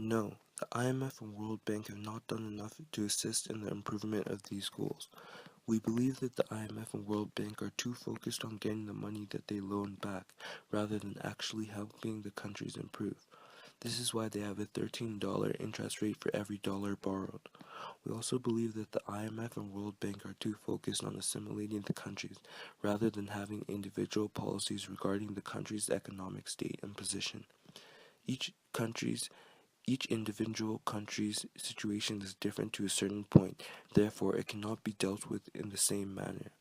No, the IMF and World Bank have not done enough to assist in the improvement of these goals. We believe that the IMF and World Bank are too focused on getting the money that they loan back rather than actually helping the countries improve. This is why they have a $13 interest rate for every dollar borrowed. We also believe that the IMF and World Bank are too focused on assimilating the countries rather than having individual policies regarding the country's economic state and position. Each country's each individual country's situation is different to a certain point, therefore it cannot be dealt with in the same manner.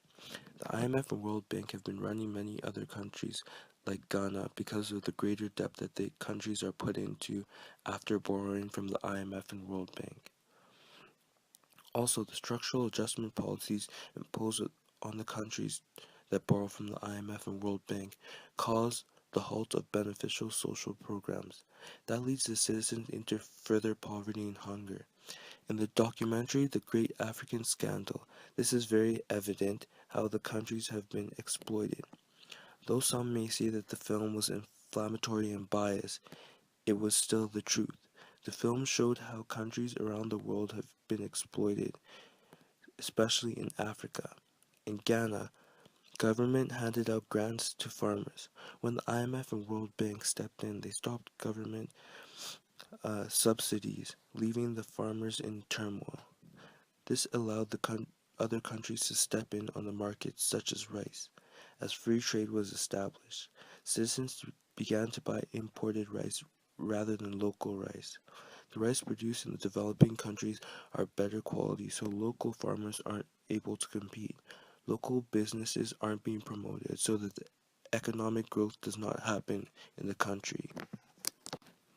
The IMF and World Bank have been running many other countries, like Ghana, because of the greater debt that the countries are put into after borrowing from the IMF and World Bank. Also, the structural adjustment policies imposed on the countries that borrow from the IMF and World Bank cause the halt of beneficial social programs. That leads the citizens into further poverty and hunger. In the documentary The Great African Scandal, this is very evident how the countries have been exploited. Though some may say that the film was inflammatory and biased, it was still the truth. The film showed how countries around the world have been exploited, especially in Africa. In Ghana, government handed out grants to farmers. When the IMF and World Bank stepped in, they stopped government subsidies, leaving the farmers in turmoil. This allowed the other countries to step in on the markets such as rice. As free trade was established, citizens began to buy imported rice rather than local rice. The rice produced in the developing countries are better quality, so local farmers aren't able to compete. Local businesses aren't being promoted, so that the economic growth does not happen in the country.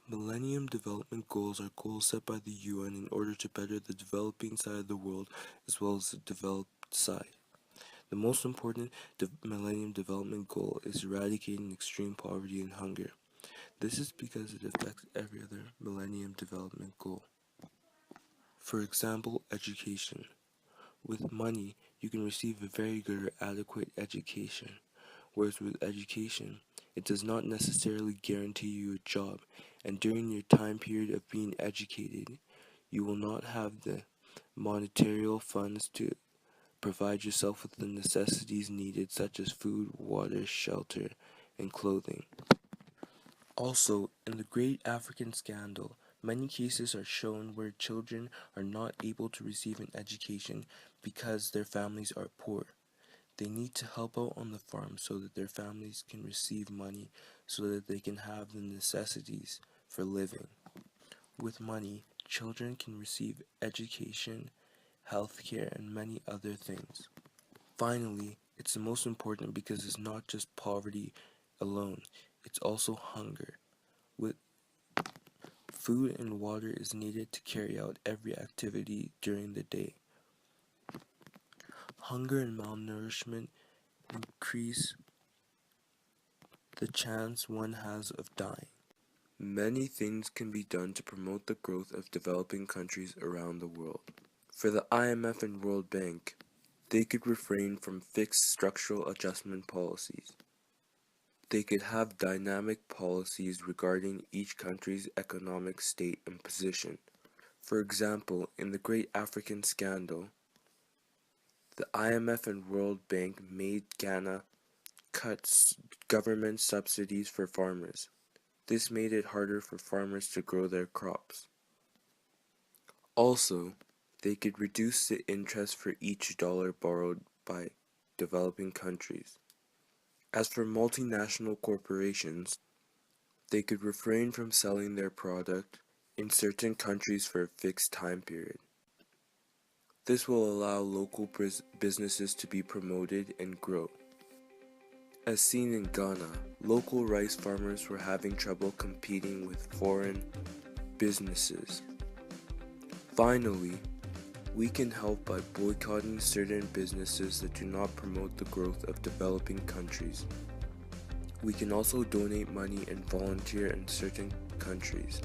Millennium Development Goals are goals set by the UN in order to better the developing side of the world as well as the developed side. The most important Millennium Development Goal is eradicating extreme poverty and hunger. This is because it affects every other Millennium Development Goal. For example, education. With money, you can receive a very good or adequate education, whereas with education, it does not necessarily guarantee you a job, and during your time period of being educated, you will not have the monetary funds to provide yourself with the necessities needed such as food, water, shelter, and clothing. Also, in the Great African Scandal, many cases are shown where children are not able to receive an education because their families are poor. They need to help out on the farm so that their families can receive money so that they can have the necessities for living. With money, children can receive education, healthcare, and many other things. Finally, it's the most important because it's not just poverty alone, it's also hunger. With food and water is needed to carry out every activity during the day. Hunger and malnourishment increase the chance one has of dying. Many things can be done to promote the growth of developing countries around the world. For the IMF and World Bank, they could refrain from fixed structural adjustment policies. They could have dynamic policies regarding each country's economic state and position. For example, in the Great African Scandal, the IMF and World Bank made Ghana cut government subsidies for farmers. This made it harder for farmers to grow their crops. Also, they could reduce the interest for each dollar borrowed by developing countries. As for multinational corporations, they could refrain from selling their product in certain countries for a fixed time period. This will allow local businesses to be promoted and grow. As seen in Ghana, local rice farmers were having trouble competing with foreign businesses. Finally, we can help by boycotting certain businesses that do not promote the growth of developing countries. We can also donate money and volunteer in certain countries.